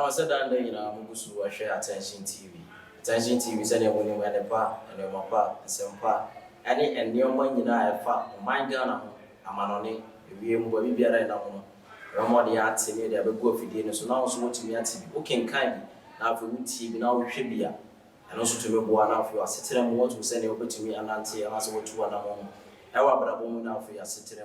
said that day, Mugusu, I share Attention TV. Attention TV is any money when a pa, and a mapa, and some pa, any and your money, I fa, my gun, a man on it, if you will be a no. Ramon the arts in it, they will go for dinner, so now so to me at TV. Okay, kindly, now for TV, now we should be and also to me, one of you are sitting and want to send it over to me and auntie, and also to one among. However, I won't now for your sitting.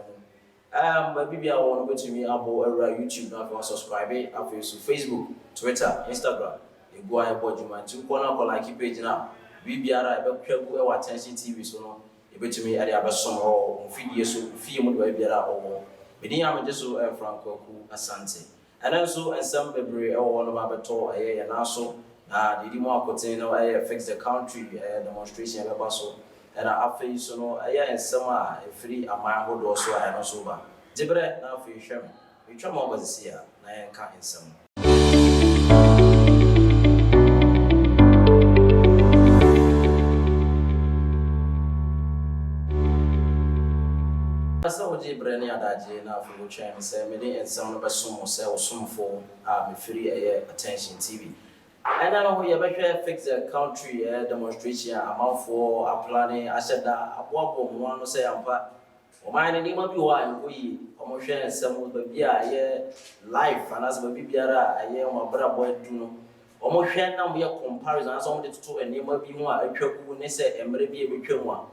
Maybe I want to me about YouTube now for subscribing, after Facebook, Twitter, Instagram. You go and watch you man. 2 corner like page now. We are a Attention TV so no. You bet me at the other summer or video so film with baby or. We am just so Franco Asante. And also and some baby or one of my tour and also the demo container affects the country demonstration of so. And I face so and summer free a man would also I know sober. Jibre now for you Sherman. We try more was here, I can't in some. So Jibre near that now for you Chairman say me and some of us some for me free Attention TV. And I know we have fix the country demonstration amount for a planning. I said that a wobble one say I'm part. Mine and might be why we share some would be a life and as baby biara a year my brother boy do no. Almost share now we are comparison as only to and name be one a trouble nesse and maybe a return one.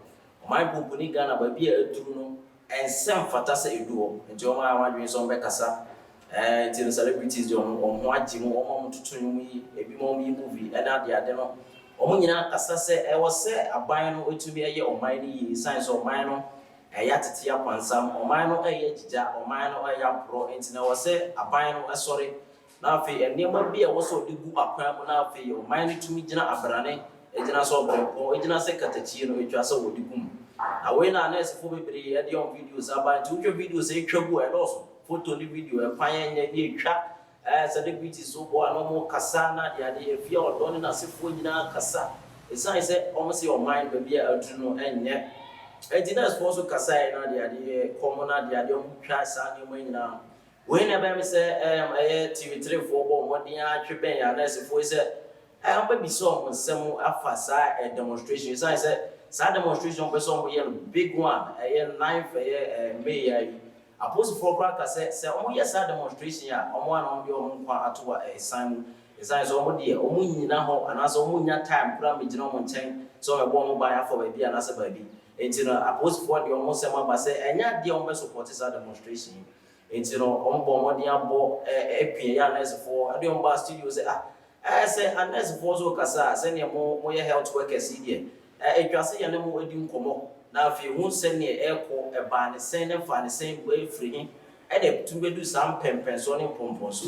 My company Ghana baby a do and some fantastic duo and Joma want some Becassa. Until the celebrities on watching to me a bit more movie and at the other. Omina Cassase, I was say a bino to be a year or miny science or minor, a yatty up on some or minor a yajja or minor a yam pro into now say a bino a sorry. Now fee and near be also the good up now fee or minor to me Jina Abrane, a Jina Sobo, or Jina Secatino, which was so the boom. I went on as for me at your videos about 2 videos a trouble and also. Photo the video and fire the trap as a deputy so no more Cassana, the idea if you're done as if we Cassa. It's I said almost your mind will be a to and yet. I did not suppose to Cassa, the idea, common, the idea of class and you now. Whenever I say, TV3 for 1 year, Tribune, unless if we said, I hope be some afasa a demonstration. I said, sad demonstration for some big one, a knife, a may. A post for cracker said, oh, yes, a demonstration, one on your atua a sign, a sign of dear, Omunina, and as Omunia time, Grammy General Chain, so a woman by for baby and as a baby. Into a post for the almost a say, and yet the almost supporters a demonstration. Into on Bomodia bo a pianist for a young bar studio. I say, unless for so Cassa, send your more health workers here. A classy and more doing come now, if you won't send me an airport, a ban, send them for the same way free, and to do some pens on him pompons.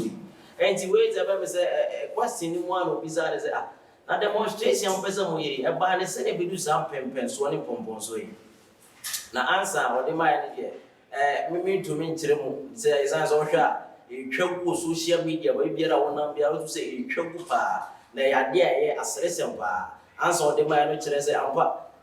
And he waits about a question one of his eyes. Now, demonstration person way, a ban, send him do some pens on him pompons. Now, answer what they might hear. Me to me, say, as all shot. You trouble social media, maybe I want to be able to say, you trouble pa, they are dear as a lesson pa. Answer the man which say,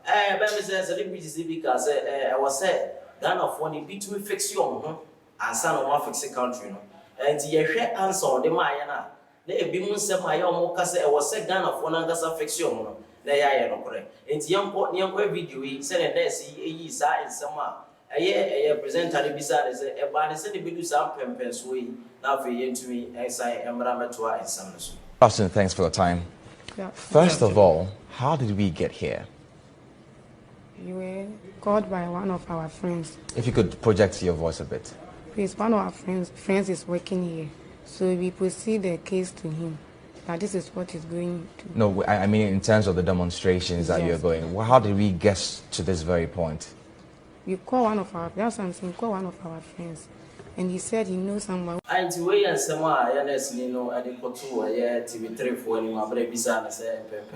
baby says a little bit because I was said, Ghana for the bit to fix you and son of one fixing country. And the share answer the Mayana. They be Musa my own Mocassa was said Ghana for Nagasa fiction. They are no correct. And young video, he said, and there see a side in summer. A year presented beside a body said to do some pens way. Now for you to me, as I am Ramatua and Samus. Austin, thanks for the time. Yeah. First of all, how did we get here? You were called by one of our friends. If you could project your voice a bit. Please, one of our friends is working here. So we proceed the case to him. That this is what he's going to. No, I mean in terms of the demonstrations that you're going. Well, how did we get to this very point? We call one of our friends. And he said he knows someone. I to way and some honestly no I didn't go to a TV3 for any my baby son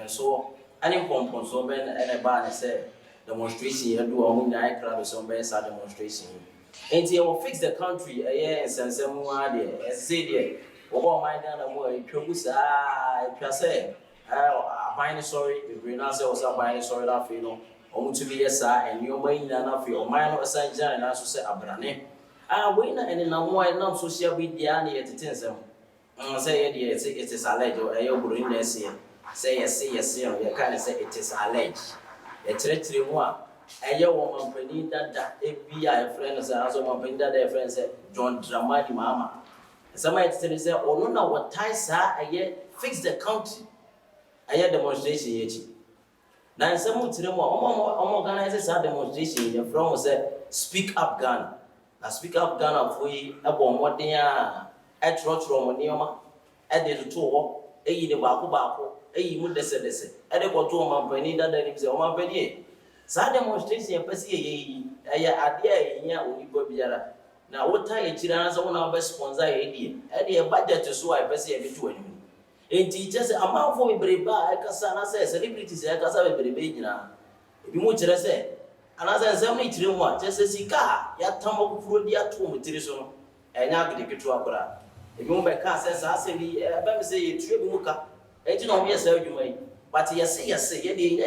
so any pompon so men and a ban said demonstration you do a winner crowd some best demonstration. And he will fix the country a year and send someone there and say there. Oh my Ghana boy, Troubles say buying sorry, the green answer was a buying sorry that you know. To be a sir and your mind enough your mind or sign and also say Abrane. Winner and in a white non social media at the tinsel. say it is alleged or a bring this year. Say yes, you can't say it is alleged. A treachery one. A young woman penny that FBI friends and also one penny that their friends said John Dramani Mahama. Somebody say, oh no, what ties are a year fix the country. A year demonstration yet. Now some to them organizers are demonstration from say speak up Ghana. Now speak up Ghana for about what they are at Rotromonioma at the two a the Baku, a mude said, at the Kotu Mampany that then is a Mampany. Sa demonstration pesi ya ade ya onipa biara na wota ye kira na so na ba sponsor ye die budget so ai pesi e bitu anim enti just amanfo bebreba akasa na say celebrities akasa bebrebe nyina ebi mu kire say anasa nsem ni kire mu a just sika ya tambo kufuro di ato mu tiri so no enya agede ketu akora ebi mu be ka say sa say bi ba me say ye tue bi mu ka enti na o me say adwuma yi. But yes, ye did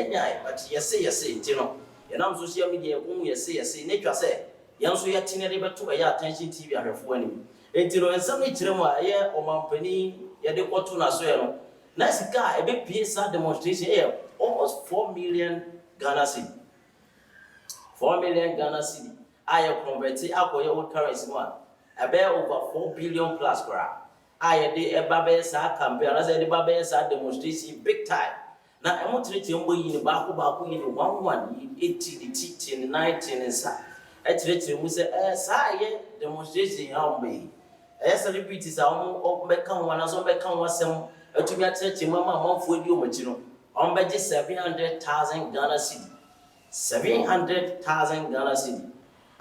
but yes, you know. And I'm social media, yes, nature say, young so yet teen to a attention TV I have winning. And you know, and some children here or Mampany, ya de Otuna Swell. Nice guy, a big PSA demonstration here, almost 4 million Ghana city. 4 million Ghana city. I have converted our old currency one. A bear over 4 billion plus crap. I did a babes campaign as a babes demonstration big time. Now, I'm not treating you in Baku in 80, 80, 19, and sa. I treat you with a demonstration how me. As celebrities are all become one as all become was some to be a church in Mama Mount for you, Machino. On budget 700,000 Ghana city. 700,000 Ghana city.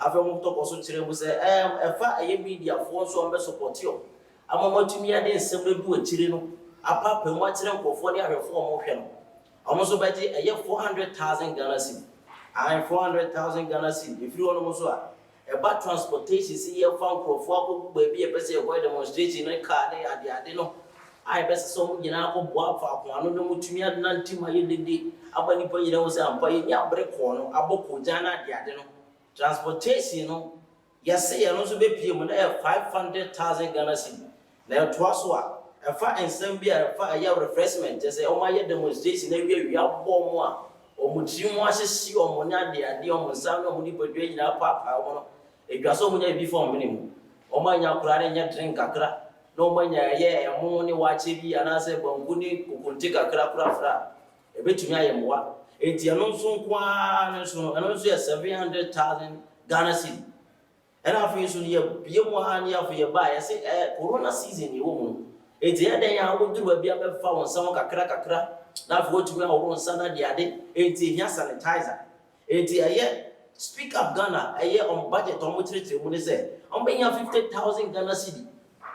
After we talk also to them, we say, if I media force on support you. I'm a multimedia and simply do a chileno. Apart from watching them for 40 or 4 more. Almost about a year 400,000 Ghana cedi. I 400,000 Ghana cedi. If you want to about transportation, see here found for baby a person who demonstration in a car they are the no. I best so you know go for one no to me at nanti my day. Abani po you know say am pay ya break corner aboko jana the no. Transportation no. Yes say no so be pay 500,000 Ghana cedi. Now twaso if I and Sambia, if I have refreshment, just say, oh, my demonstration, we have more. Or Muchimo, see or Mona, the idea of Monsano, Munipo, in our papa. If you are so many before minimum. Oh, my young drink a crack. No mania, yeah, money watch it, and I say, Bonguni, who could take a crack. A bit to me, I am what? It's a non so and also 700,000 Ghana cedi. And after you should be one year for your buy, I say, Corona season, you won't. It's the other I would do a beer found some kakra. Now, what you are on Sana the other, it's a sanitizer. It's a year. Speak up Ghana, a year on budget on which you say, I'm paying 50,000 Ghana cedi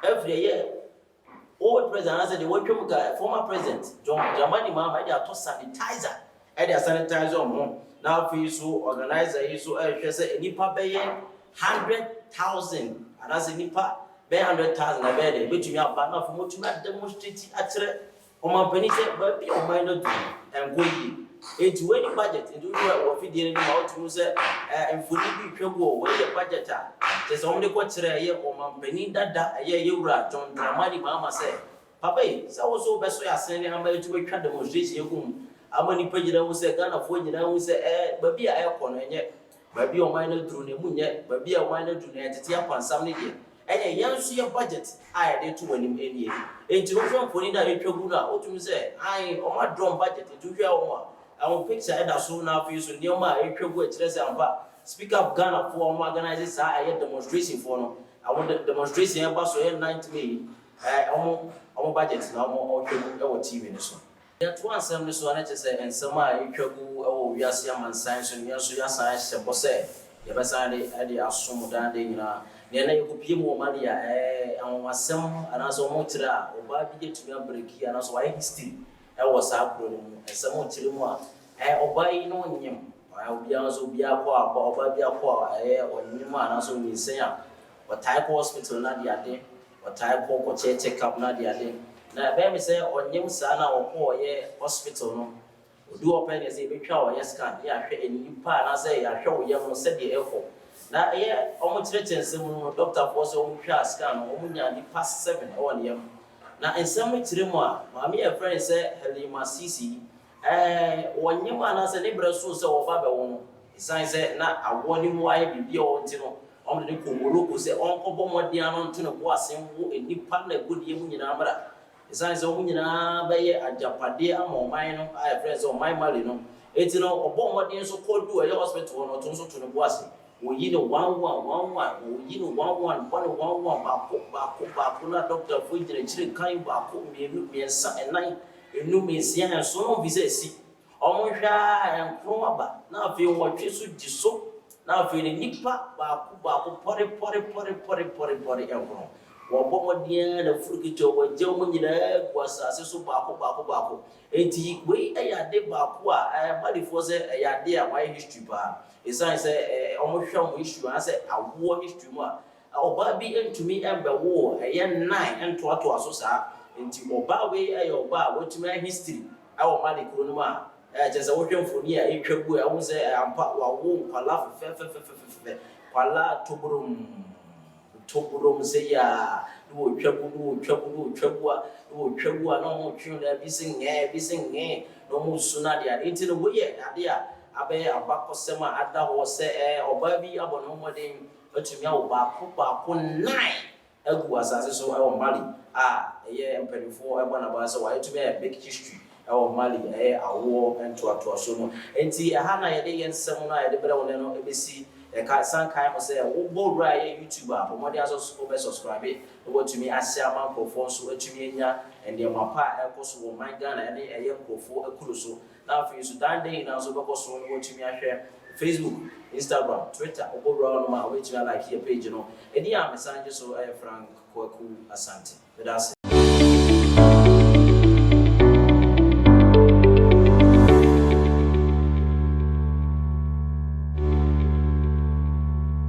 every year. Old president, I said, the welcome guy, former president, John Dramani Mahama, they are to sanitizer. And they are sanitizer on now for you so organizer, you so say, Nipa Bay 100,000, and as a Nipa. 100,000 a bed, which you have banner from what you have demonstrated at my penny said, but be on my note and go into any budget and do what we did out to say, and fully be trouble where the budget are. There's only what's a year or my penny that a year you rat on Dramani Mama said. Papa, so also best way I send him to a kind demonstration. How many pages I will say, Ghana for you, I will say, but be a aircon and yet, but be on my note through the moon yet, but be a minor to the entity upon some year. And a young see budget, I did to win him any year. Into a putting that into Guna, what you say, I on my drum budget into your one. I will picture it as soon as you so near my speak up Ghana for organizers. I had demonstration for no. I want the demonstration about so 90 million. I'm budget now more TV in this one. There are 1 this one, and some oh, we are some science and yes, science, and say, the best idea of some danding. Nena yekupie mu Maria anwasem anaso motra oba bi getumi abreki anaso why history was akro mu esem otire mu a oba yi no nyem obi anso obi akọ oba bi akọ onyem anaso nyisen a o type hospital na dia de o type ko check up na dia de na be me say onyem sa na okọ ye hospital no odu open say betwa o yes scan ya hwe enipa na say ya hwe o ye no say de efo. Now, yeah, almost written some doctor was on scan, only past 7 or year. na ensam tire mu a maame ya friend say Halima Sisi wonye mu ana say ne breso say oba be wo isan say na awoni mu aye bibia o nti no on de komoroko say on kobo modian no nto no bo asem wo enipa na godie mu nyina mara isan say wo nyina be ye ajapade amoman no aye friend say o man mali no eti no obo modian so kodu e hospital no to so to no bo asem we yi no 1111 we yi no 1111 baako na doctor fo jire chire kan baako mienu miensa enan enu mesia so no visa si omo hwa enkro aba na afi wotwe so diso na afi ni nipa baako pore enkro wo bomodien da furukicho wo je mo nyina gwasase so baako enti we ayade baako a malifo se ayade a why history ba isan say omo hwa mo issue an say awo history mu a oba bi entumi embe wo eye 9 ento ato aso sa enti oba we aye oba wotumi history awo mali kuro no ma jeza wo hwemfoni a etwabu a wo say ampa wa wo kwala fe kwala toburum say ya wo twabu a no mo twen da bisinge no mo suna dia enti no wo ye ade a abe abakosema ada ho se oba bi abono modin otumi awo baako 9 agu asase so e mali ye empanifo e bona ba so wa etumi e big history e mali awo ento so no enti ha na ye de yensem no ye de bere won no ebesi ka san kai mo se wo bowra ye YouTube a pomodi aso subscribe wo tumi asia mankofo so etumi enya ende mapa ekoso wo man Ghana ene eye nkofo ekulu so na afi so dan dey na so beko so wo tumi ahwe Facebook, Instagram, Twitter, bowra no ma wo tumi like here page no edi a message so Frank Kwaku Asante. That's it.